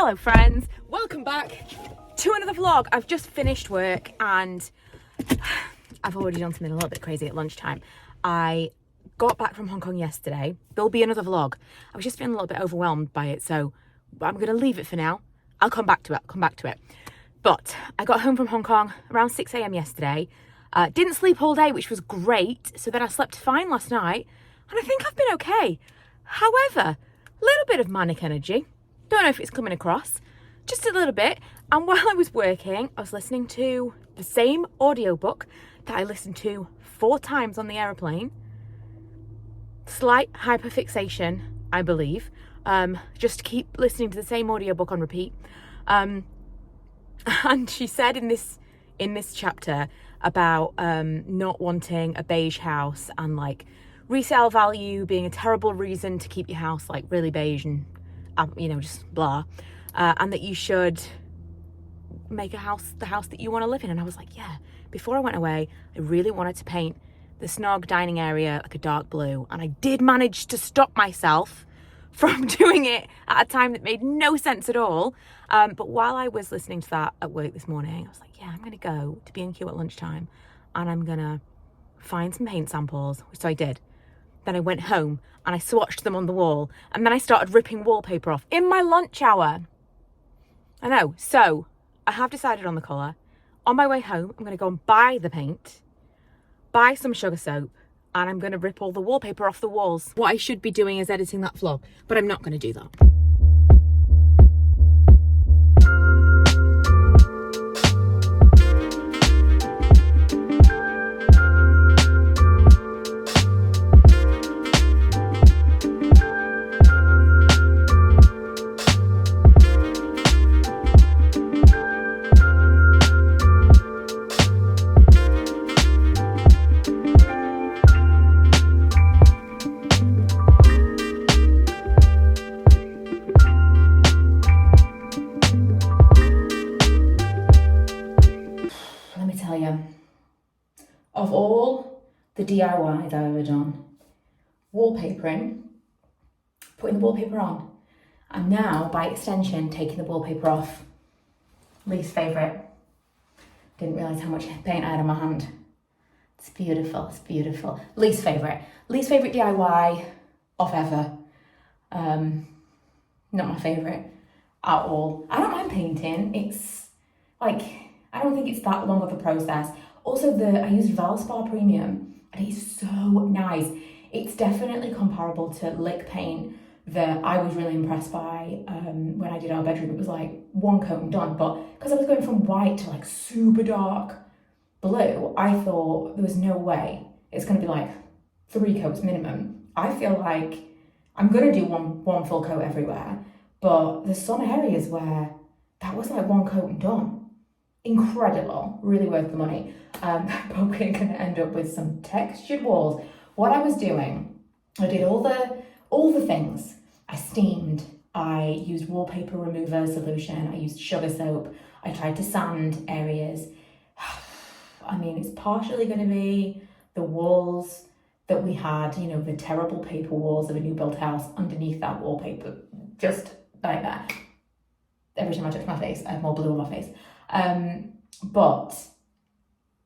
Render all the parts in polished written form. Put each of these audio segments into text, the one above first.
Hello friends, welcome back to another vlog. I've just finished work and I've already done something a little bit crazy at lunchtime. I got back from Hong Kong yesterday. There'll be another vlog. I was just feeling a little bit overwhelmed by it, so I'm going to leave it for now. I'll come back to it. But I got home from Hong Kong around 6 a.m. yesterday. Didn't sleep all day, which was great. So then I slept fine last night and I think I've been okay. However, a little bit of manic energy. Don't know if it's coming across, just a little bit. And while I was working, I was listening to the same audiobook that I listened to 4 times on the aeroplane. Slight hyperfixation, I believe. Just keep listening to the same audiobook on repeat. And she said in this chapter about not wanting a beige house and like resale value being a terrible reason to keep your house like really beige and just blah, and that you should make the house that you want to live in. And I was like, yeah, before I went away, I really wanted to paint the snog dining area like a dark blue, and I did manage to stop myself from doing it at a time that made no sense at all. But while I was listening to that at work this morning, I was like, yeah, I'm gonna go to B&Q at lunchtime and I'm gonna find some paint samples, which I did. Then I went home and I swatched them on the wall, and then I started ripping wallpaper off in my lunch hour. I know, so I have decided on the colour. On my way home, I'm going to go and buy the paint, buy some sugar soap, and I'm going to rip all the wallpaper off the walls. What I should be doing is editing that vlog, but I'm not going to do that. Of all the DIY that I've ever done, wallpapering, putting the wallpaper on, and now, by extension, taking the wallpaper off, least favourite. Didn't realise how much paint I had in my hand. It's beautiful, it's beautiful. Least favourite DIY of ever. Not my favourite at all. I don't mind painting. It's like, I don't think it's that long of a process. Also, I used Valspar Premium, and it's so nice. It's definitely comparable to lick paint that I was really impressed by when I did our bedroom. It was like one coat and done, but because I was going from white to like super dark blue, I thought there was no way it's going to be like 3 coats minimum. I feel like I'm going to do one full coat everywhere, but there's some areas where that was like 1 coat and done. Incredible, really worth the money. But we're going to end up with some textured walls. What I was doing, I did all the things. I steamed, I used wallpaper remover solution, I used sugar soap, I tried to sand areas. I mean, it's partially going to be the walls that we had, the terrible paper walls of a new built house underneath that wallpaper, just like that. Every time I touch my face, I have more blue on my face. But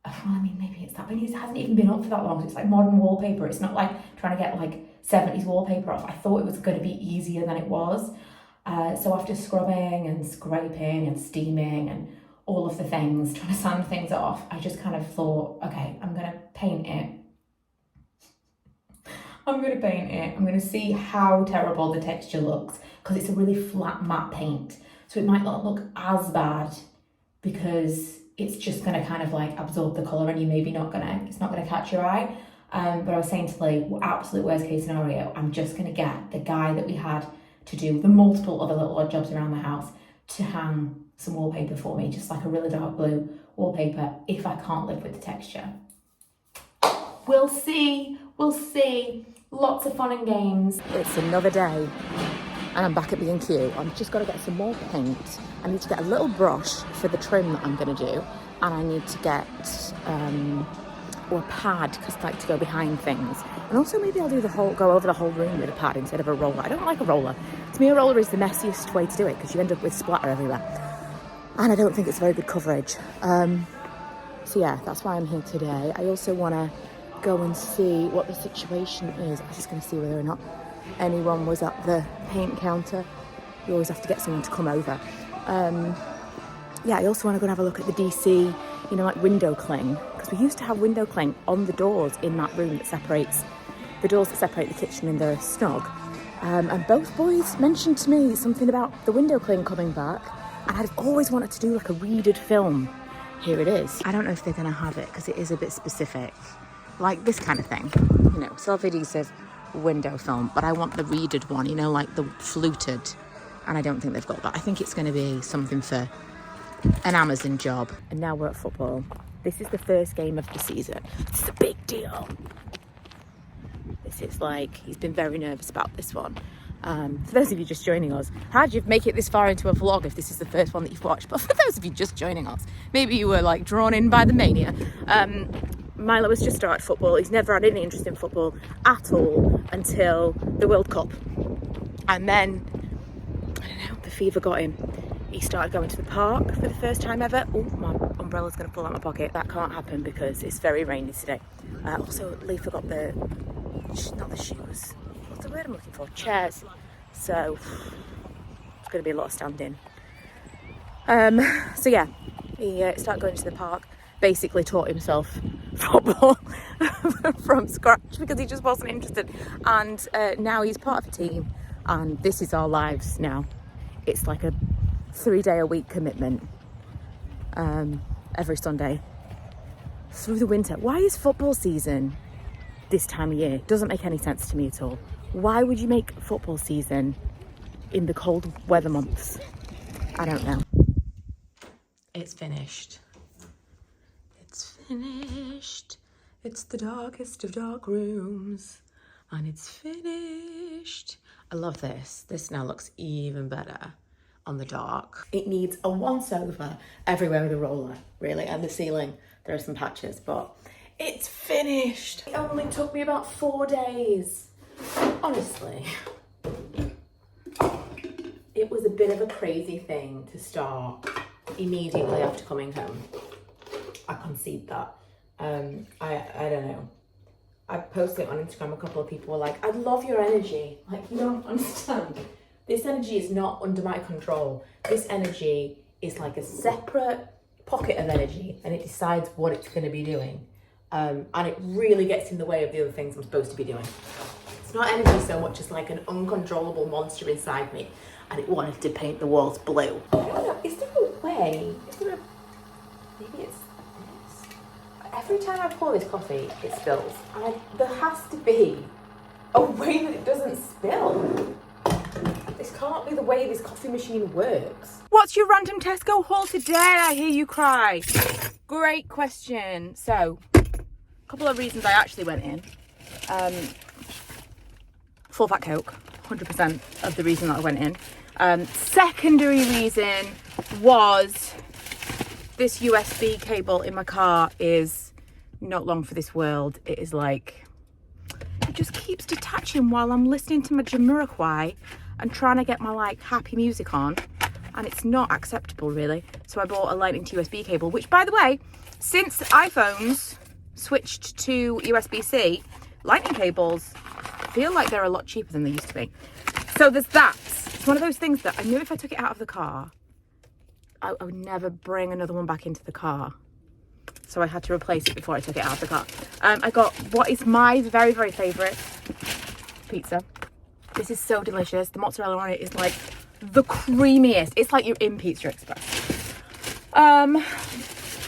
I mean, maybe it's that, but it hasn't even been up for that long. So it's like modern wallpaper. It's not like trying to get like 70s wallpaper off. I thought it was going to be easier than it was. So after scrubbing and scraping and steaming and all of the things, trying to sand things off, I just kind of thought, okay, I'm going to paint it. I'm going to see how terrible the texture looks, because it's a really flat matte paint. So it might not look as bad, because it's just going to kind of like absorb the colour, and it's not going to catch your eye. But I was saying to Lee, absolute worst case scenario, I'm just going to get the guy that we had to do the multiple other little odd jobs around the house to hang some wallpaper for me, just like a really dark blue wallpaper, if I can't live with the texture. We'll see. Lots of fun and games. It's another day and I'm back at B&Q. I've just got to get some more paint. I need to get a little brush for the trim that I'm going to do, and I need to get or a pad, because I like to go behind things. And also maybe I'll go over the whole room with a pad instead of a roller. I don't like a roller. To me, a roller is the messiest way to do it because you end up with splatter everywhere. And I don't think it's very good coverage. So yeah, that's why I'm here today. I also want to go and see what the situation is. I'm just going to see whether or not anyone was at the paint counter. You always have to get someone to come over. Yeah, I also want to go and have a look at the DC, you know, like window cling, because we used to have window cling on the doors in that room that separates the doors that separate the kitchen and the snug. And both boys mentioned to me something about the window cling coming back, and I've always wanted to do like a reeded film. Here it is. I don't know if they're going to have it because it is a bit specific, like this kind of thing, you know, self-adhesive window film, but I want the reeded one, you know, like the fluted, and I don't think they've got that. I think it's going to be something for an Amazon job. And now we're at football. This is the first game of the season. It's a big deal. This is like, he's been very nervous about this one. For those of you just joining us, how'd you make it this far into a vlog if this is the first one that you've watched? But for those of you just joining us, maybe you were like drawn in by the mania. Milo has just started football. He's never had any interest in football at all until the World Cup. And then, I don't know, the fever got him. He started going to the park for the first time ever. Oh, my umbrella's going to fall out my pocket. That can't happen because it's very rainy today. Also, Lee forgot not the shoes. What's the word I'm looking for? Chairs. So, it's going to be a lot of standing. So yeah, he started going to the park. Basically taught himself football from scratch because he just wasn't interested. And now he's part of a team. And this is our lives now. It's like a 3-day-a-week commitment every Sunday through the winter. Why is football season this time of year? Doesn't make any sense to me at all. Why would you make football season in the cold weather months? I don't know. It's finished. It's finished. It's the darkest of dark rooms and it's finished. I love this. This now looks even better on the dark. It needs a once over everywhere with a roller, really, and the ceiling. There are some patches, but it's finished. It only took me about 4 days. Honestly, it was a bit of a crazy thing to start immediately after coming home. I concede that. I don't know. I posted it on Instagram. A couple of people were like, I love your energy. Like, you don't understand. This energy is not under my control. This energy is like a separate pocket of energy and it decides what it's going to be doing. And it really gets in the way of the other things I'm supposed to be doing. It's not energy so much as like an uncontrollable monster inside me and it wanted to paint the walls blue. I don't know, is there a way? Maybe it's this? Every time I pour this coffee, it spills. And there has to be a way that it doesn't spill. This can't be the way this coffee machine works. What's your random Tesco haul today? I hear you cry. Great question. So, a couple of reasons I actually went in. Full fat Coke, 100% of the reason that I went in. Secondary reason was this USB cable in my car is not long for this world. It is like, it just keeps detaching while I'm listening to my Jamiroquai and trying to get my like happy music on, and it's not acceptable really. So I bought a lightning to USB cable, which by the way, since iPhones switched to USB-C, lightning cables feel like they're a lot cheaper than they used to be. So there's that. It's one of those things that I knew if I took it out of the car, I would never bring another one back into the car. So I had to replace it before I took it out of the car. I got what is my very, very favourite pizza. This is so delicious. The mozzarella on it is like the creamiest. It's like you're in Pizza Express.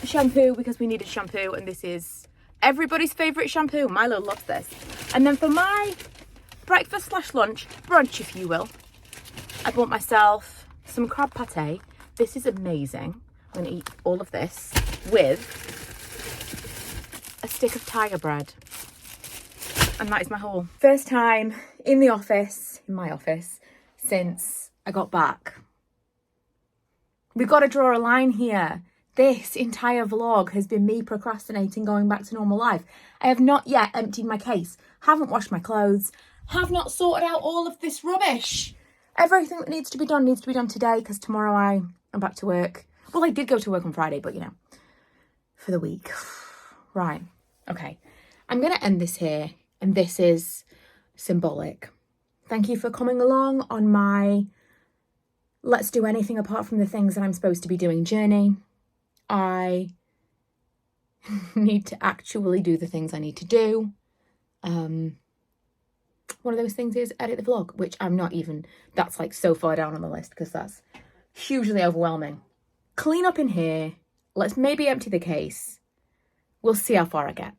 Shampoo, because we needed shampoo, and this is everybody's favourite shampoo. Milo loves this. And then for my breakfast / lunch, brunch if you will, I bought myself some crab pate. This is amazing. I'm going to eat all of this with a stick of tiger bread. And that is my haul. First time in the office, in my office, since I got back. We've got to draw a line here. this entire vlog has been me procrastinating going back to normal life. I have not yet emptied my case, haven't washed my clothes, have not sorted out all of this rubbish. Everything that needs to be done today, because tomorrow I'm back to work. Well, I did go to work on Friday, but you know, for the week. Right, okay. I'm going to end this here, and this is symbolic. Thank you for coming along on my let's do anything apart from the things that I'm supposed to be doing journey. I need to actually do the things I need to do. One of those things is edit the vlog, which I'm not even, that's like so far down on the list because that's hugely overwhelming. Clean up in here. Let's maybe empty the case. We'll see how far I get.